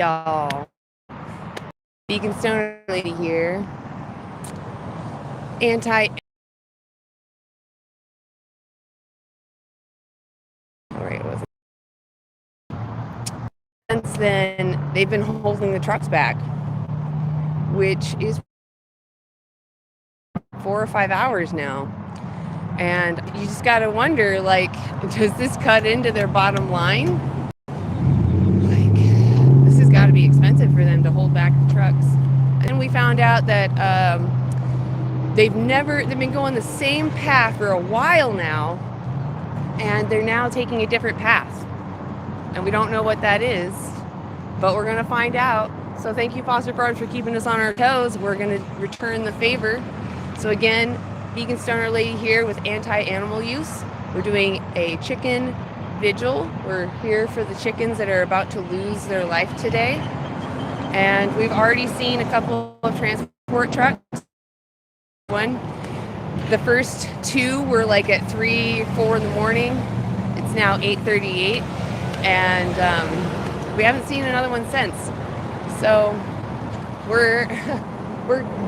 Y'all, vegan stoner lady here. Anti. All right, was it? Since then, they've been holding the trucks back, which is 4 or 5 hours now. And you just gotta wonder, like, does this cut into their bottom line? Like, this has got to be expensive for them to hold back the trucks. And we found out that they've been going the same path for a while now, and they're now taking a different path. And we don't know what that is, but we're gonna find out. So thank you, Foster Farms, for keeping us on our toes. We're gonna return the favor. So again, Vegan Stoner Lady here with anti-animal use. We're doing a chicken vigil. We're here for the chickens that are about to lose their life today. And we've already seen a couple of transport trucks. The first two were like at 3, 4 in the morning. It's now 8:38, and we haven't seen another one since. So we're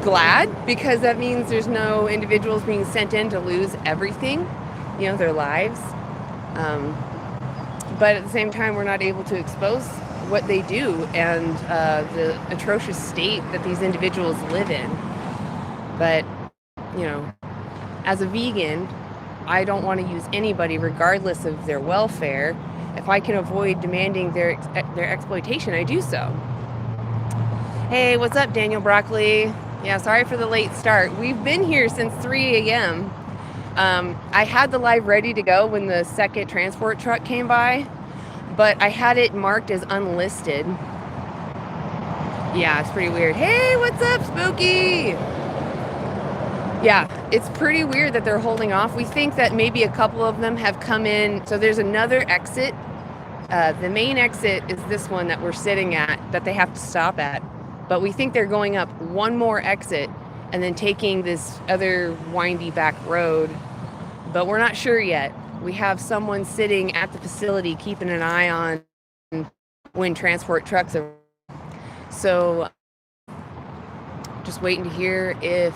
glad, because that means there's no individuals being sent in to lose everything, their lives. But at the same time, we're not able to expose what they do and the atrocious state that these individuals live in. But, as a vegan, I don't want to use anybody regardless of their welfare. If I can avoid demanding their exploitation, I do so. Hey, what's up, Daniel Broccoli? Yeah, sorry for the late start. We've been here since 3 a.m. I had the live ready to go when the second transport truck came by, but I had it marked as unlisted. Yeah, it's pretty weird. Hey, what's up, Spooky? Yeah, it's pretty weird that they're holding off. We think that maybe a couple of them have come in. So there's another exit. The main exit is this one that we're sitting at, that they have to stop at. But we think they're going up one more exit and then taking this other windy back road. But we're not sure yet. We have someone sitting at the facility keeping an eye on when transport trucks are. So just waiting to hear if...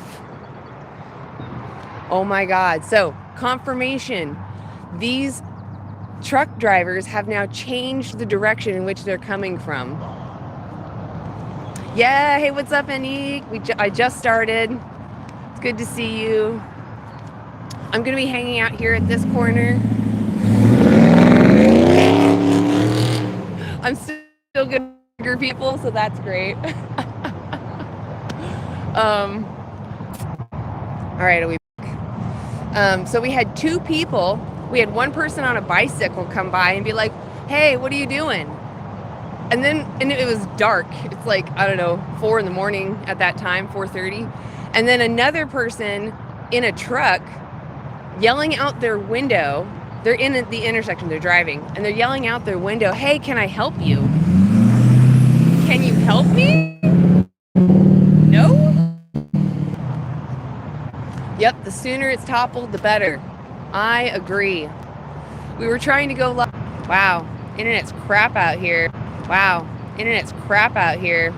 Oh my God. So confirmation. These truck drivers have now changed the direction in which they're coming from. Yeah. Hey, what's up, Anique? I just started. It's good to see you. I'm going to be hanging out here at this corner. I'm still good with bigger people, so that's great. All right. Are we so we had 2 people. We had one person on a bicycle come by and be like, hey, what are you doing? And it was dark. It's like, I don't know, 4 in the morning at that time, 4:30. And then another person in a truck yelling out their window. They're in the intersection, they're driving, and they're yelling out their window, hey, can I help you? Can you help me? No? Yep, the sooner it's toppled, the better. I agree. We were trying to go live. Wow, internet's crap out here. Wow, internet's crap out here.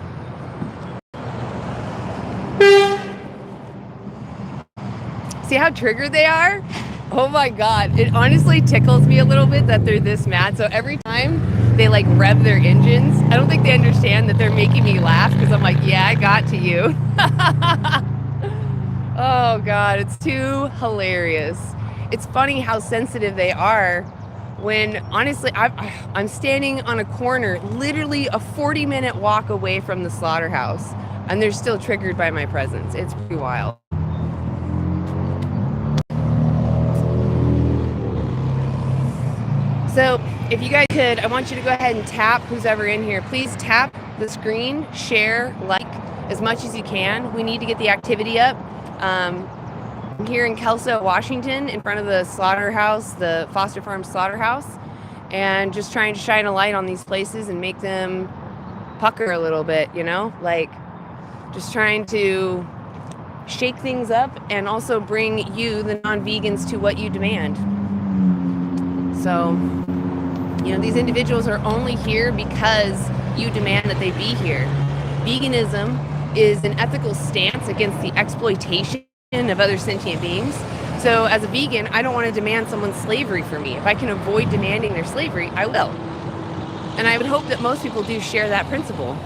See how triggered they are? Oh my God, it honestly tickles me a little bit that they're this mad. So every time they like rev their engines, I don't think they understand that they're making me laugh, because I'm like, yeah, I got to you. Oh God, it's too hilarious. It's funny how sensitive they are when, honestly, I'm standing on a corner, literally a 40-minute walk away from the slaughterhouse, and they're still triggered by my presence. It's pretty wild. So if you guys could, I want you to go ahead and tap, who's ever in here, please tap the screen, share, like as much as you can. We need to get the activity up. I'm here in Kelso, Washington, in front of the slaughterhouse, the Foster Farms slaughterhouse, and just trying to shine a light on these places and make them pucker a little bit, like just trying to shake things up and also bring you, the non-vegans, to what you demand. So, these individuals are only here because you demand that they be here. Veganism is an ethical stance against the exploitation of other sentient beings. So as a vegan, I don't want to demand someone's slavery for me. If I can avoid demanding their slavery, I will. And I would hope that most people do share that principle.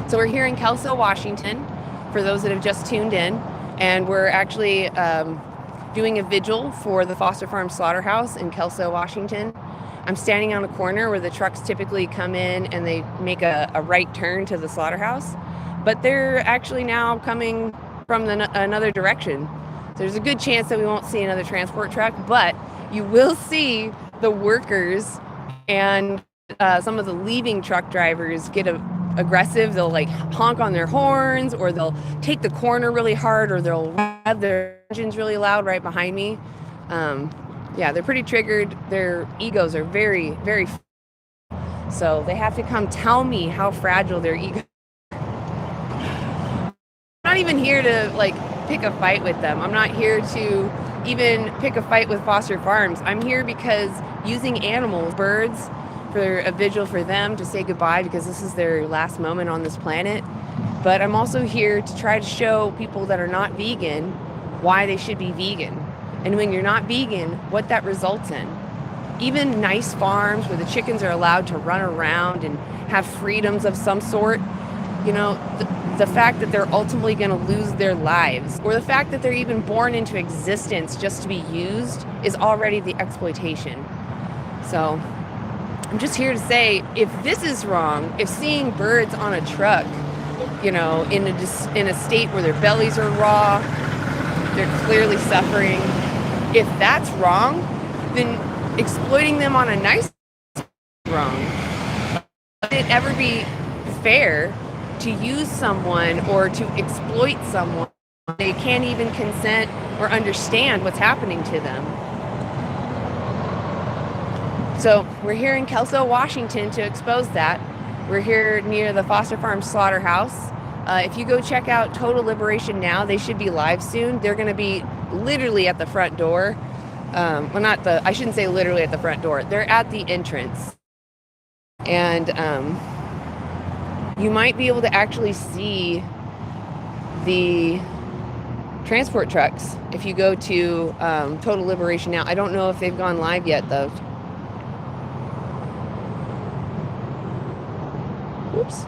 So we're here in Kelso, Washington, for those that have just tuned in. And we're actually doing a vigil for the Foster Farm Slaughterhouse in Kelso, Washington. I'm standing on a corner where the trucks typically come in and they make a right turn to the slaughterhouse. But they're actually now coming from another direction. So there's a good chance that we won't see another transport truck, but you will see the workers and some of the leaving truck drivers get aggressive. They'll like honk on their horns, or they'll take the corner really hard, or they'll rev their engines really loud right behind me. Yeah, they're pretty triggered. Their egos are very, very, so they have to come tell me how fragile their ego. I'm not even here to like pick a fight with them. I'm not here to even pick a fight with Foster Farms. I'm here because using animals, birds, for a vigil for them to say goodbye, because this is their last moment on this planet. But I'm also here to try to show people that are not vegan why they should be vegan. And when you're not vegan, what that results in. Even nice farms where the chickens are allowed to run around and have freedoms of some sort, you know, the fact that they're ultimately going to lose their lives, or the fact that they're even born into existence just to be used, is already the exploitation. So I'm just here to say, if this is wrong, if seeing birds on a truck, you know, in a state where their bellies are raw, they're clearly suffering, if that's wrong, then exploiting them on a nice wrong. Would it ever be fair to use someone or to exploit someone? They can't even consent or understand what's happening to them. So we're here in Kelso, Washington to expose that. We're here near the Foster Farm Slaughterhouse. If you go check out Total Liberation Now, they should be live soon. They're going to be literally at the front door. Well, I shouldn't say literally at the front door. They're at the entrance. And you might be able to actually see the transport trucks if you go to Total Liberation Now. I don't know if they've gone live yet, though. Oops.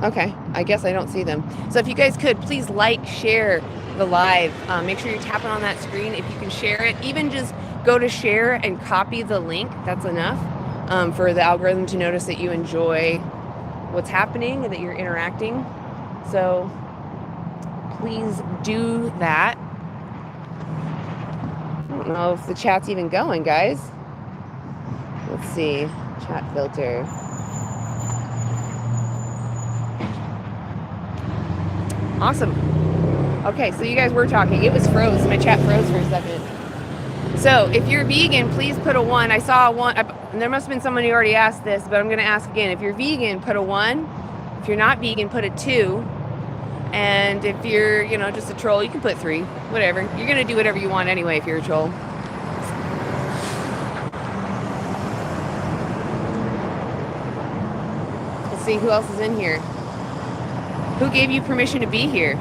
Okay, I guess I don't see them. So if you guys could, please like, share the live. Make sure you're tapping on that screen. If you can share it, even just go to share and copy the link. That's enough for the algorithm to notice that you enjoy what's happening and that you're interacting. So please do that. I don't know if the chat's even going, guys. Let's see. Chat filter. Awesome. Okay, so you guys were talking. It was froze. My chat froze for a second. So if you're vegan, please put a 1. I saw a 1. There must have been someone who already asked this, but I'm going to ask again. If you're vegan, put a 1. If you're not vegan, put a 2. And if you're, you know, just a troll, you can put 3. Whatever. You're going to do whatever you want anyway if you're a troll. Let's see who else is in here. Who gave you permission to be here?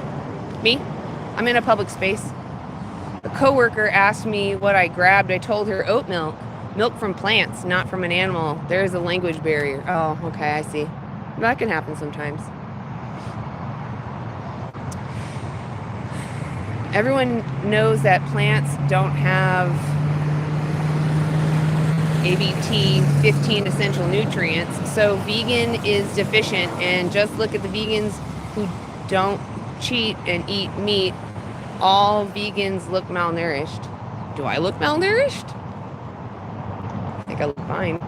Me? I'm in a public space. A coworker asked me what I grabbed. I told her oat milk. Milk from plants, not from an animal. There is a language barrier. Oh, okay, I see. That can happen sometimes. Everyone knows that plants don't have ABT 15 essential nutrients, so vegan is deficient. And just look at the vegans who don't cheat and eat meat. All vegans look malnourished. Do I look malnourished? I think I look fine.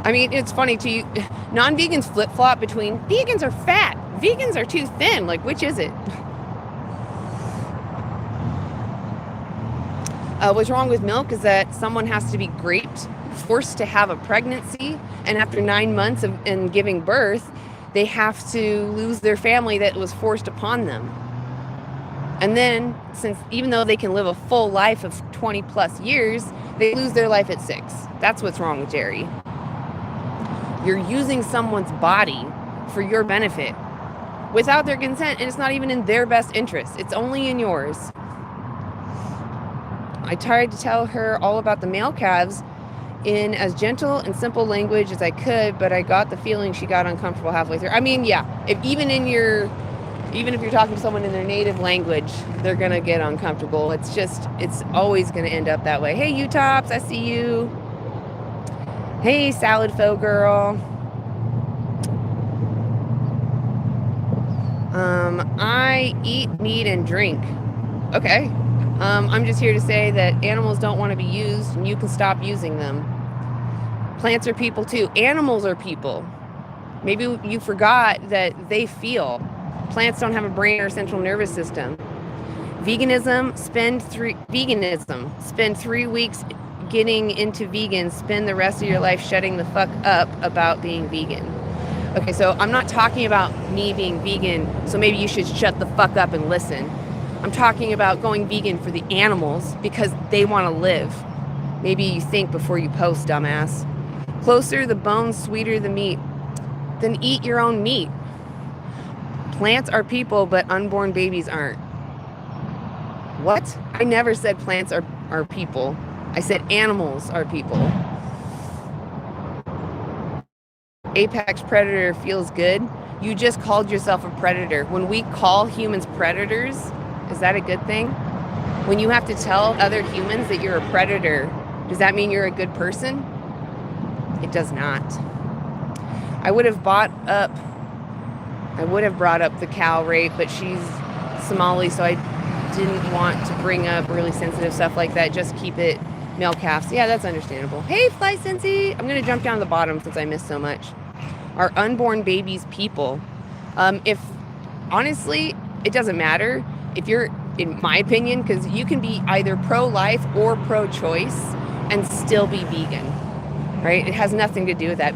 I mean, it's funny too. Non-vegans flip-flop between vegans are fat, vegans are too thin. Like, which is it? What's wrong with milk is that someone has to be raped, forced to have a pregnancy, and after 9 months in giving birth, they have to lose their family that was forced upon them. And then, since even though they can live a full life of 20 plus years, they lose their life at 6. That's what's wrong with dairy. You're using someone's body for your benefit without their consent, and it's not even in their best interest. It's only in yours. I tried to tell her all about the male calves in as gentle and simple language as I could, but I got the feeling she got uncomfortable halfway through. I mean, yeah, even if you're talking to someone in their native language, they're gonna get uncomfortable. It's always gonna end up that way. Hey, U-Tops, I see you. Hey, Salad Faux Girl. I eat meat and drink. Okay. I'm just here to say that animals don't want to be used, and you can stop using them. Plants are people too. Animals are people. Maybe you forgot that they feel. Plants don't have a brain or central nervous system. Veganism, spend 3 weeks getting into vegan, spend the rest of your life shutting the fuck up about being vegan. Okay, so I'm not talking about me being vegan, so maybe you should shut the fuck up and listen. I'm talking about going vegan for the animals because they want to live. Maybe you think before you post, dumbass. Closer the bone, sweeter the meat. Then eat your own meat. Plants are people, but unborn babies aren't. What? I never said plants are people. I said animals are people. Apex predator feels good. You just called yourself a predator. When we call humans predators, is that a good thing? When you have to tell other humans that you're a predator, does that mean you're a good person? It does not. I would have brought up the cow rape, but she's Somali, so I didn't want to bring up really sensitive stuff like that. Just keep it male calves. Yeah, that's understandable. Hey, Fly Cincy! I'm going to jump down to the bottom since I missed so much. Are unborn babies people? If honestly, it doesn't matter. If you're, in my opinion, because you can be either pro-life or pro-choice and still be vegan, right? It has nothing to do with that.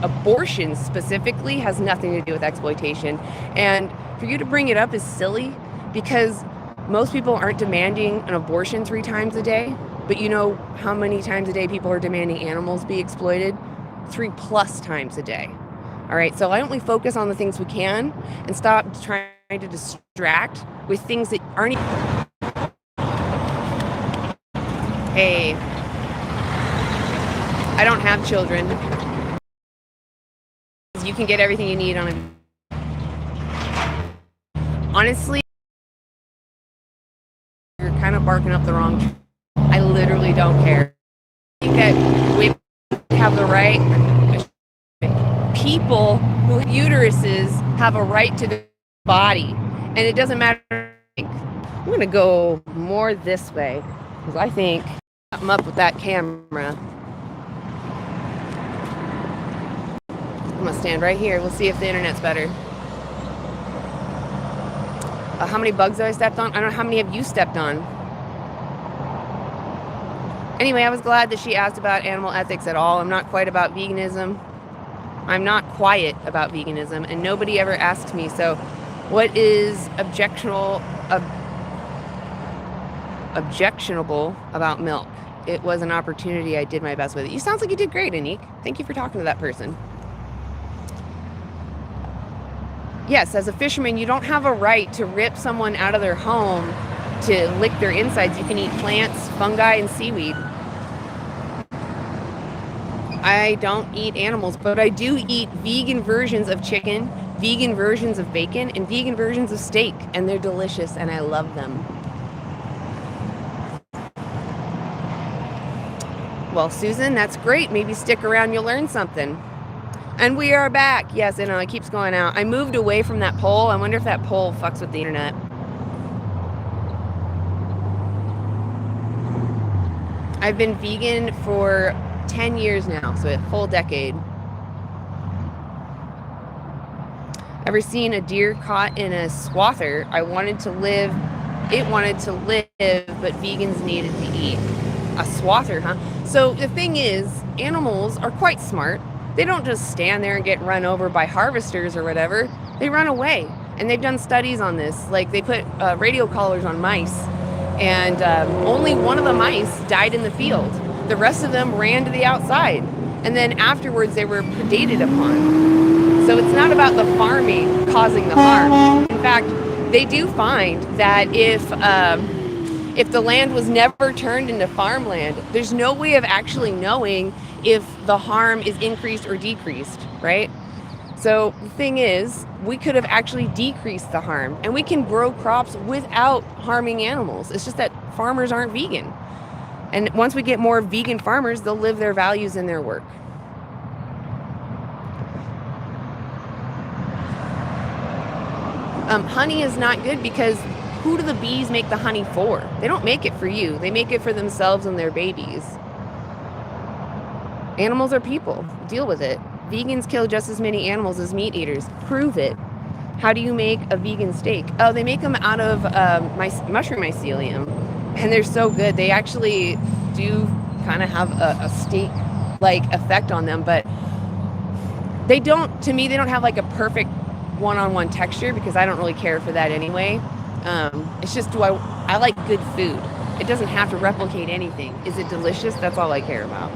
Abortion specifically has nothing to do with exploitation. And for you to bring it up is silly because most people aren't demanding an abortion 3 times a day. But you know how many times a day people are demanding animals be exploited? 3+ times a day. All right, so why don't we focus on the things we can and stop trying to distract with things that aren't even... Hey, I don't have children. You can get everything you need on a... Honestly, you're kind of barking up the wrong tree. I literally don't care. I think that we have the right... People who have uteruses have a right to the body. And it doesn't matter. I'm going to go more this way because I think I'm up with that camera. I'm going to stand right here. We'll see if the internet's better. How many bugs have I stepped on? I don't know how many have you stepped on. Anyway, I was glad that she asked about animal ethics at all. I'm not quite about veganism. I'm not quiet about veganism, and nobody ever asks me, so what is objectionable about milk? It was an opportunity. I did my best with it. You sounds like you did great, Anik. Thank you for talking to that person. Yes, as a fisherman, you don't have a right to rip someone out of their home to lick their insides. You can eat plants, fungi, and seaweed. I don't eat animals, but I do eat vegan versions of chicken, vegan versions of bacon, and vegan versions of steak, and they're delicious, and I love them. Well, Susan, that's great. Maybe stick around, you'll learn something. And we are back. Yes, I know, it keeps going out. I moved away from that pole. I wonder if that pole fucks with the internet. I've been vegan for 10 years now, so a full decade. Ever seen a deer caught in a swather? It wanted to live, but vegans needed to eat. A swather, huh? So the thing is, animals are quite smart. They don't just stand there and get run over by harvesters or whatever. They run away. And they've done studies on this. Like they put radio collars on mice, and only one of the mice died in the field. The rest of them ran to the outside. And then afterwards they were predated upon. So it's not about the farming causing the harm. In fact, they do find that if the land was never turned into farmland, there's no way of actually knowing if the harm is increased or decreased, right? So the thing is, we could have actually decreased the harm, and we can grow crops without harming animals. It's just that farmers aren't vegan. And once we get more vegan farmers, they'll live their values in their work. Honey is not good because who do the bees make the honey for? They don't make it for you. They make it for themselves and their babies. Animals are people. Deal with it. Vegans kill just as many animals as meat eaters. Prove it. How do you make a vegan steak? Oh, they make them out of mushroom mycelium. And they're so good. They actually do kind of have a steak-like effect on them. But they don't, to me, they don't have like a perfect one-on-one texture because I don't really care for that anyway. It's just, I like good food. It doesn't have to replicate anything. Is it delicious? That's all I care about.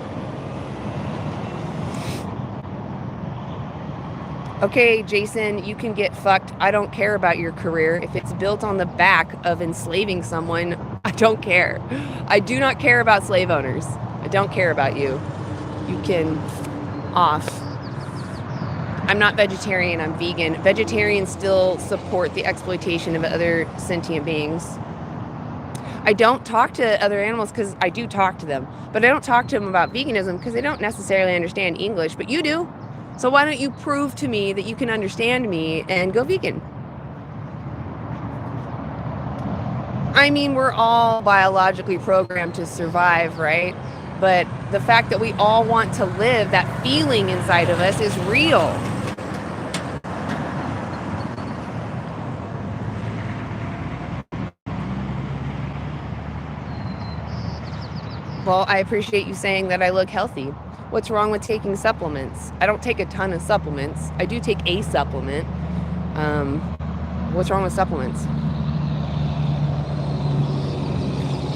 Okay, Jason, you can get fucked. I don't care about your career. If it's built on the back of enslaving someone, I don't care. I do not care about slave owners. I don't care about you. You can off. I'm not vegetarian, I'm vegan. Vegetarians still support the exploitation of other sentient beings. I don't talk to other animals because I do talk to them, but I don't talk to them about veganism because they don't necessarily understand English, but you do. So why don't you prove to me that you can understand me and go vegan? I mean, we're all biologically programmed to survive, right? But the fact that we all want to live, that feeling inside of us is real. Well, I appreciate you saying that I look healthy. What's wrong with taking supplements? I don't take a ton of supplements. I do take a supplement. What's wrong with supplements?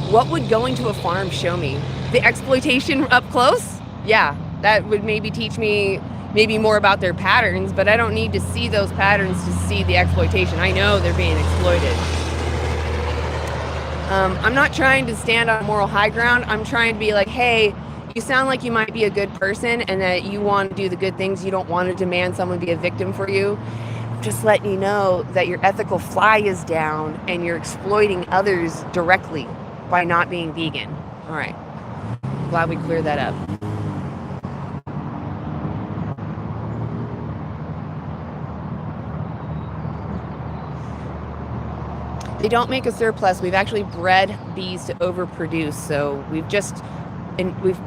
What would going to a farm show me? The exploitation up close? Yeah, that would maybe teach me maybe more about their patterns, but I don't need to see those patterns to see the exploitation. I know they're being exploited. I'm not trying to stand on moral high ground. I'm trying to be like, hey, you sound like you might be a good person and that you want to do the good things. You don't want to demand someone be a victim for you. Just letting you know that your ethical fly is down and you're exploiting others directly by not being vegan. All right. Glad we cleared that up. They don't make a surplus. We've actually bred bees to overproduce. So we've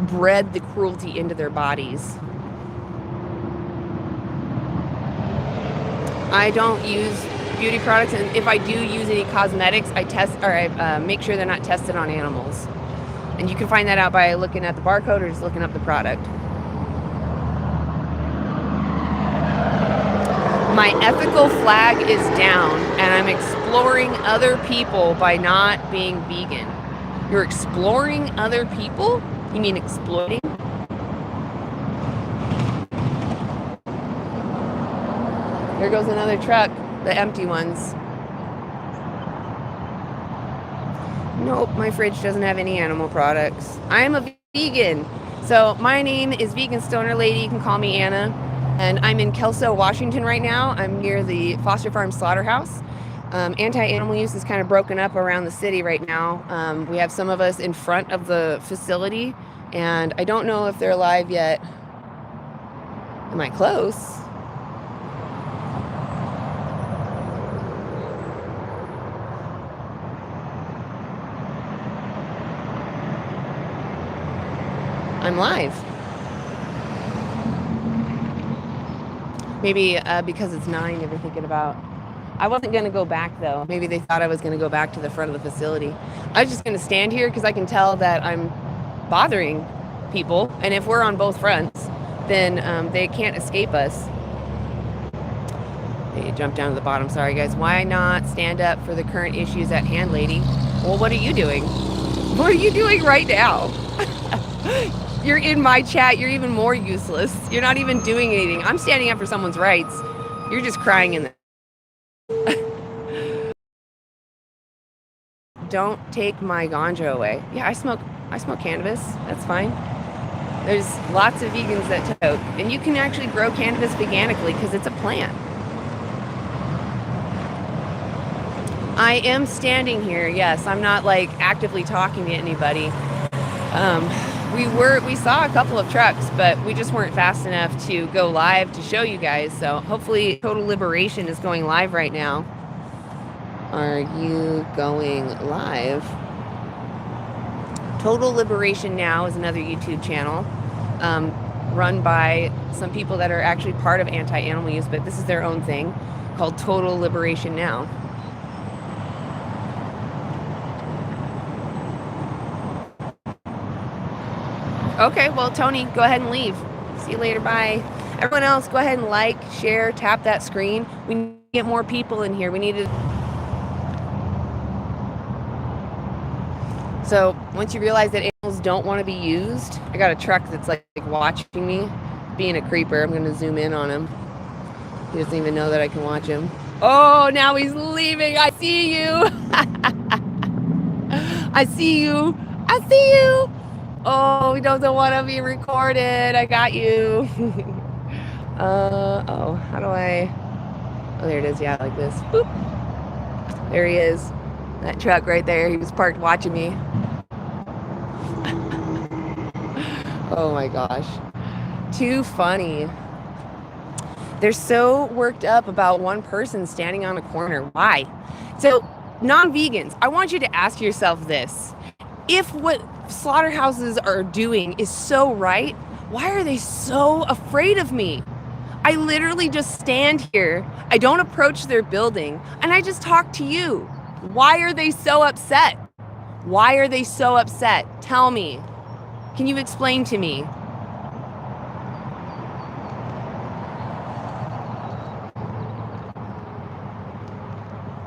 bred the cruelty into their bodies. I don't use beauty products, and if I do use any cosmetics, I make sure they're not tested on animals. And you can find that out by looking at the barcode or just looking up the product. My ethical flag is down, and I'm exploring other people by not being vegan. You're exploring other people? You mean exploiting? There goes another truck, the empty ones. Nope, my fridge doesn't have any animal products. I am a vegan. So my name is Vegan Stoner Lady. You can call me Anna. And I'm in Kelso, Washington right now. I'm near the Foster Farm Slaughterhouse. Anti-animal use is kind of broken up around the city right now. We have some of us in front of the facility, and I don't know if they're alive yet. Am I close? I'm live. Maybe because it's 9, they were thinking about. I wasn't going to go back, though. Maybe they thought I was going to go back to the front of the facility. I was just going to stand here because I can tell that I'm bothering people. And if we're on both fronts, then they can't escape us. Okay, jump down to the bottom. Sorry, guys. Why not stand up for the current issues at hand, lady? Well, what are you doing? What are you doing right now? You're in my chat. You're even more useless. You're not even doing anything. I'm standing up for someone's rights. You're just crying in the... Don't take my ganja away. Yeah, I smoke cannabis. That's fine. There's lots of vegans that toke, and you can actually grow cannabis veganically because it's a plant. I am standing here. Yes, I'm not like actively talking to anybody. We saw a couple of trucks, but we just weren't fast enough to go live to show you guys. So hopefully Total Liberation is going live right now. Are you going live? Total Liberation Now is another YouTube channel run by some people that are actually part of anti-animal use, but this is their own thing called Total Liberation Now. Okay, well, Tony, go ahead and leave. See you later. Bye. Everyone else, go ahead and like, share, tap that screen. We need to get more people in here. We need to... So once you realize that animals don't want to be used, I got a truck that's like watching me, being a creeper. I'm going to zoom in on him. He doesn't even know that I can watch him. Oh, now he's leaving. I see you. I see you. I see you. Oh, he doesn't want to be recorded. I got you. Oh, how do I... Oh, there it is. Yeah, like this. Boop. There he is. That truck right there. He was parked watching me. Oh my gosh. Too funny. They're so worked up about one person standing on a corner. Why? So, non-vegans, I want you to ask yourself this. If what slaughterhouses are doing is so right, why are they so afraid of me? I literally just stand here. I don't approach their building, and I just talk to you. Why are they so upset? Why are they so upset? Tell me. Can you explain to me?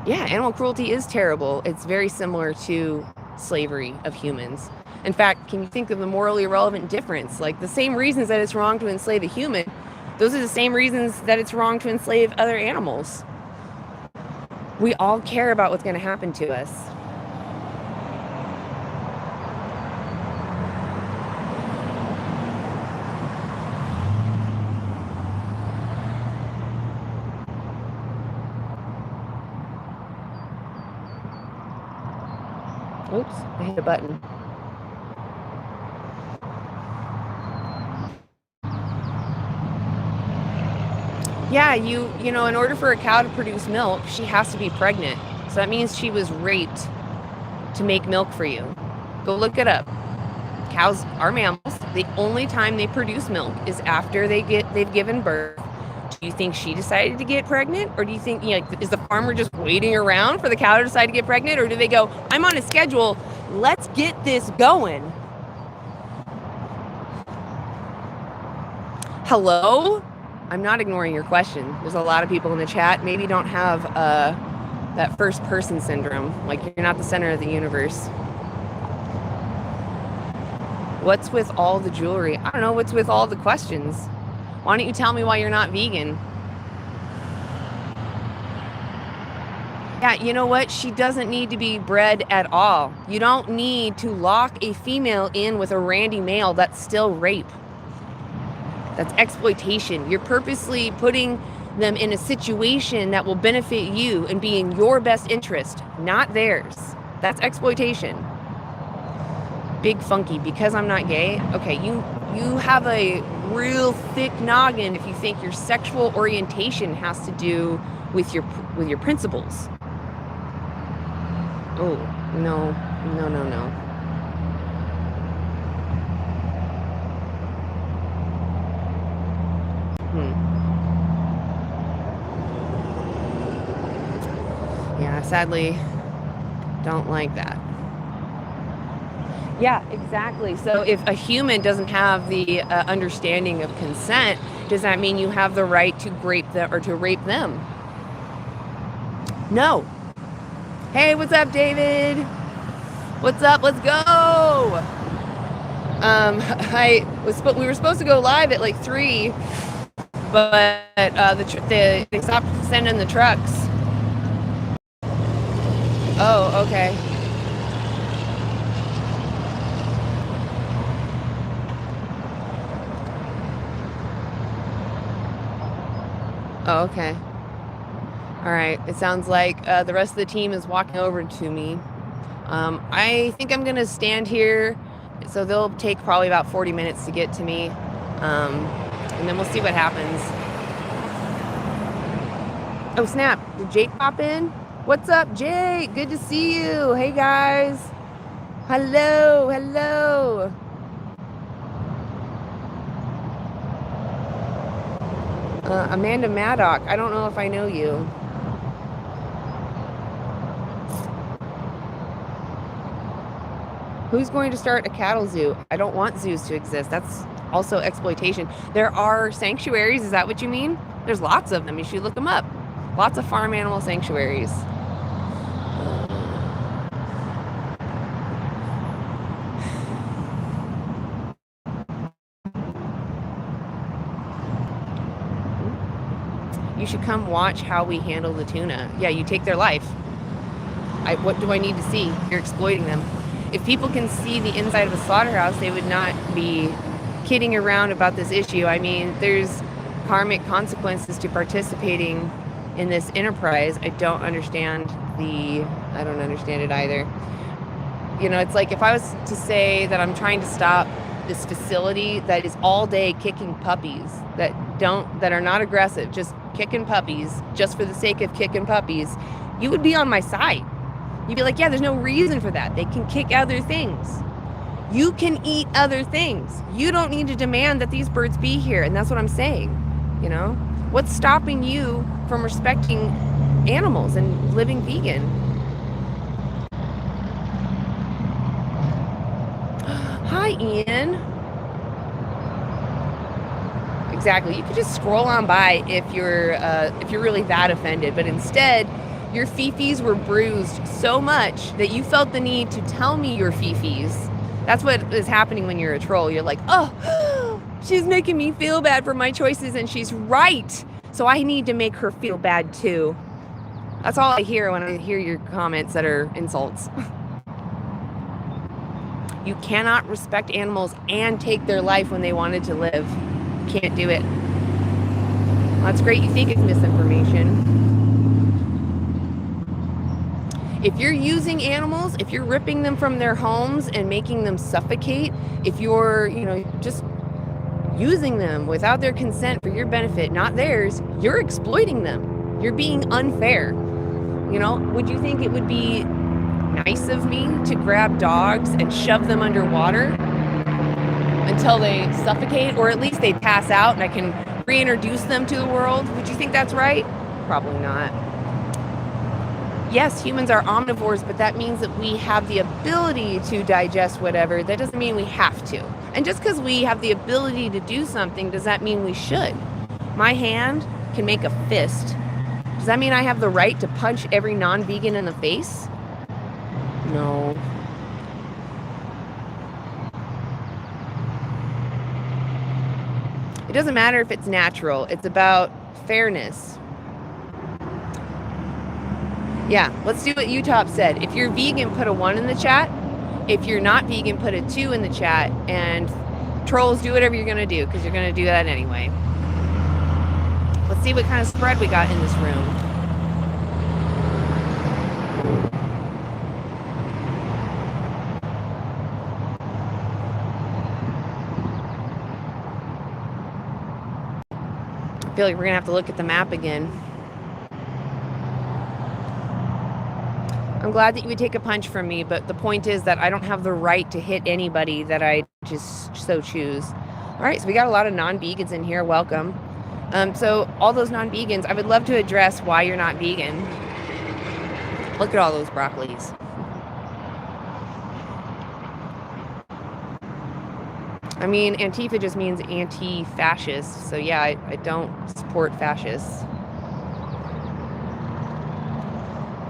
Yeah, animal cruelty is terrible. It's very similar to slavery of humans. In fact, can you think of the morally irrelevant difference? Like the same reasons that it's wrong to enslave a human, those are the same reasons that it's wrong to enslave other animals. We all care about what's going to happen to us. Oops, I hit a button. Yeah, you know, in order for a cow to produce milk, she has to be pregnant. So that means she was raped to make milk for you. Go look it up. Cows are mammals. The only time they produce milk is after they've given birth. Do you think she decided to get pregnant? Or do you think, you know, is the farmer just waiting around for the cow to decide to get pregnant? Or do they go, I'm on a schedule, let's get this going? Hello? I'm not ignoring your question. There's a lot of people in the chat maybe don't have that first person syndrome. Like you're not the center of the universe. What's with all the jewelry? I don't know. What's with all the questions? Why don't you tell me why you're not vegan? Yeah, you know what? She doesn't need to be bred at all. You don't need to lock a female in with a randy male. That's still rape. That's exploitation. You're purposely putting them in a situation that will benefit you and be in your best interest, not theirs. That's exploitation. Big funky, because I'm not gay. Okay, you have a real thick noggin if you think your sexual orientation has to do with your principles. Oh, no. Yeah, sadly, don't like that. Yeah, exactly. So if a human doesn't have the understanding of consent, does that mean you have the right to rape them or to rape them? No. Hey, what's up, David? What's up? Let's go. We were supposed to go live at like 3, but they stopped sending the trucks. Oh, okay. Oh, okay. All right. It sounds like the rest of the team is walking over to me. I think I'm gonna stand here, so they'll take probably about 40 minutes to get to me, and then we'll see what happens. Oh snap! Did Jake pop in? What's up, Jake? Good to see you. Hey guys. Hello, hello. Amanda Maddock. I don't know if I know you. Who's going to start a cattle zoo? I don't want zoos to exist. That's also exploitation. There are sanctuaries. Is that what you mean? There's lots of them. You should look them up. Lots of farm animal sanctuaries. You should come watch how we handle the tuna. Yeah, you take their life. What do I need to see? You're exploiting them. If people can see the inside of a slaughterhouse, they would not be kidding around about this issue. I mean, there's karmic consequences to participating in this enterprise. I don't understand it either. You know, it's like if I was to say that I'm trying to stop this facility that is all day kicking puppies that are not aggressive, just kicking puppies just for the sake of kicking puppies, you would be on my side. You'd be like, yeah, there's no reason for that. They can kick other things. You can eat other things. You don't need to demand that these birds be here. And that's what I'm saying. You know, what's stopping you from respecting animals and living vegan? Hi, Ian. Exactly. You could just scroll on by if you're really that offended, but instead, your fifis were bruised so much that you felt the need to tell me your fifis. That's what is happening when you're a troll. You're like, oh, she's making me feel bad for my choices, and she's right. So I need to make her feel bad too. That's all I hear when I hear your comments that are insults. You cannot respect animals and take their life when they wanted to live. You can't do it. Well, that's great. You think it's misinformation. If you're using animals, if you're ripping them from their homes and making them suffocate, if you're, just using them without their consent for your benefit, not theirs, you're exploiting them. You're being unfair. Would you think it would be nice of me to grab dogs and shove them underwater until they suffocate, or at least they pass out and I can reintroduce them to the world? Would you think that's right? Probably not. Yes, humans are omnivores, but that means that we have the ability to digest whatever. That doesn't mean we have to. And just because we have the ability to do something, does that mean we should? My hand can make a fist. Does that mean I have the right to punch every non-vegan in the face? No. It doesn't matter if it's natural. It's about fairness. Yeah, let's do what Utop said. If you're vegan, put a 1 in the chat. If you're not vegan, put a 2 in the chat. And trolls, do whatever you're going to do, because you're going to do that anyway. Let's see what kind of spread we got in this room. I feel like we're going to have to look at the map again. I'm glad that you would take a punch from me, but the point is that I don't have the right to hit anybody that I just so choose. All right, so we got a lot of non-vegans in here. Welcome. So all those non-vegans, I would love to address why you're not vegan. Look at all those broccolis. I mean, Antifa just means anti-fascist. So yeah, I don't support fascists.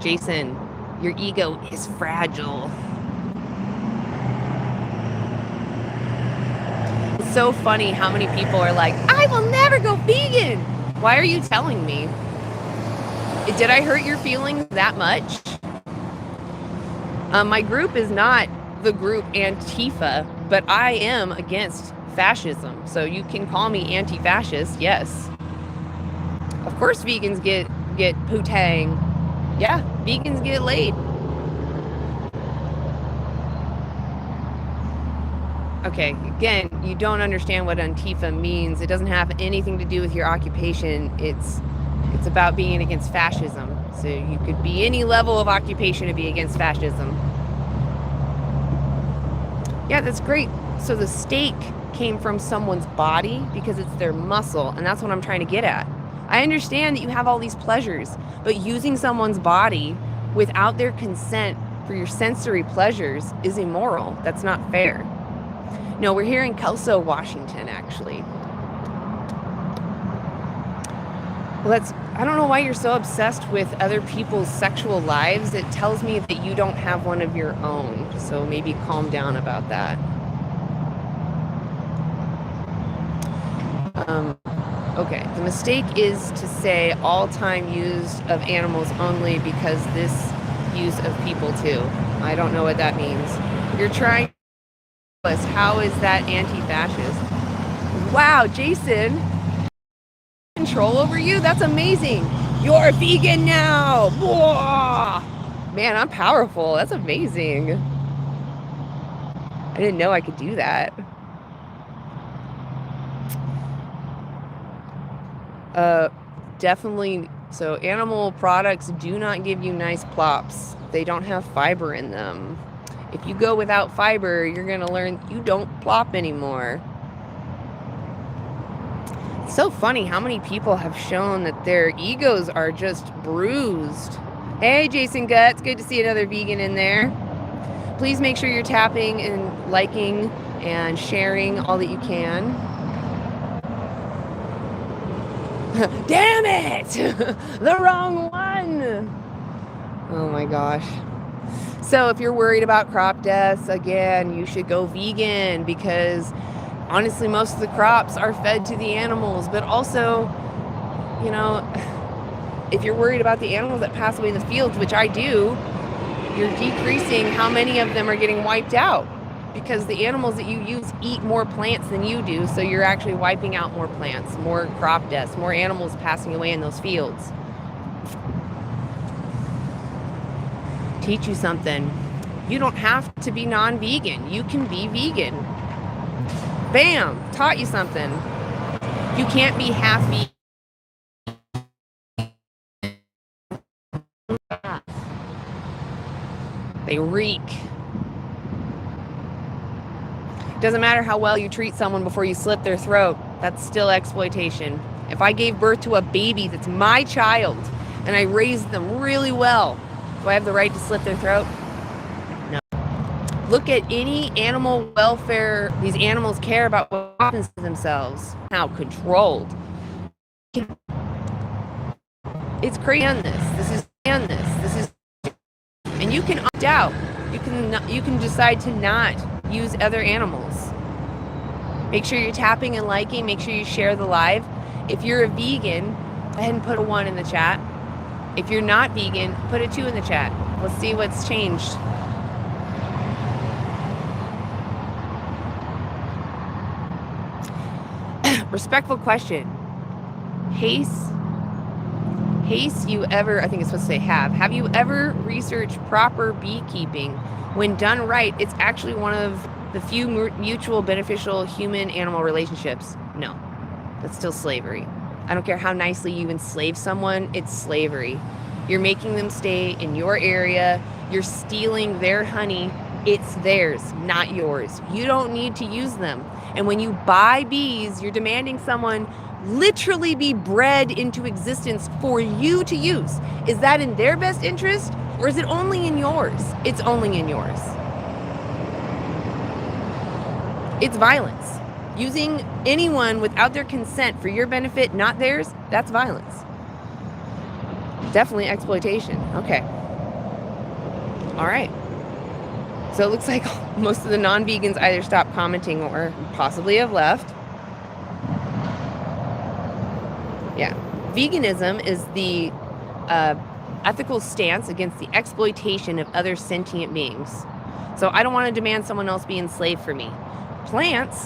Jason, your ego is fragile. It's so funny how many people are like, I will never go vegan. Why are you telling me? Did I hurt your feelings that much? My group is not the group Antifa, but I am against fascism. So you can call me anti-fascist, yes. Of course vegans get poo-tang. Yeah, vegans get laid. Okay, again, you don't understand what Antifa means. It doesn't have anything to do with your occupation. It's about being against fascism. So you could be any level of occupation to be against fascism. Yeah, that's great. So the steak came from someone's body because it's their muscle, and that's what I'm trying to get at. I understand that you have all these pleasures, but using someone's body without their consent for your sensory pleasures is immoral. That's not fair. No, we're here in Kelso, Washington, actually. I don't know why you're so obsessed with other people's sexual lives. It tells me that you don't have one of your own. So maybe calm down about that. Okay, the mistake is to say all time use of animals only because this use of people too. I don't know what that means. You're trying to tell us, how is that anti-fascist? Wow, Jason, control over you? That's amazing. You're vegan now. Whoa. Man, I'm powerful. That's amazing. I didn't know I could do that. Definitely. So animal products do not give you nice plops. They don't have fiber in them. If you go without fiber, you're going to learn you don't plop anymore. It's so funny how many people have shown that their egos are just bruised. Hey, Jason Guts, good to see another vegan in there. Please make sure you're tapping and liking and sharing all that you can. Damn it! The wrong one! Oh my gosh. So if you're worried about crop deaths, again, you should go vegan because honestly, most of the crops are fed to the animals. But also, you know, if you're worried about the animals that pass away in the fields, which I do, you're decreasing how many of them are getting wiped out. Because the animals that you use eat more plants than you do, so you're actually wiping out more plants, more crop deaths, more animals passing away in those fields. Teach you something. You don't have to be non-vegan. You can be vegan. Bam! Taught you something. You can't be half vegan. They reek. Doesn't matter how well you treat someone before you slit their throat. That's still exploitation. If I gave birth to a baby that's my child and I raised them really well, do I have the right to slit their throat? No. Look at any animal welfare. These animals care about what happens to themselves. How controlled. It's crazy on this. This is, and you can opt out. You can decide to not use other animals. Make sure you're tapping and liking. Make sure you share the live. If you're a vegan, go ahead and put a 1 in the chat. If you're not vegan, put a 2 in the chat. Let's see what's changed. Respectful question. Haste you ever, I think it's supposed to say have you ever researched proper beekeeping? When done right, it's actually one of the few mutual beneficial human-animal relationships. No, that's still slavery. I don't care how nicely you enslave someone, it's slavery. You're making them stay in your area. You're stealing their honey. It's theirs, not yours. You don't need to use them. And when you buy bees, you're demanding someone literally be bred into existence for you to use. Is that in their best interest, or is it only in yours? It's only in yours. It's violence. Using anyone without their consent for your benefit, not theirs, that's violence. Definitely exploitation. Okay. All right. So it looks like most of the non-vegans either stopped commenting or possibly have left. Yeah. Veganism is the ethical stance against the exploitation of other sentient beings. So I don't want to demand someone else be enslaved for me. Plants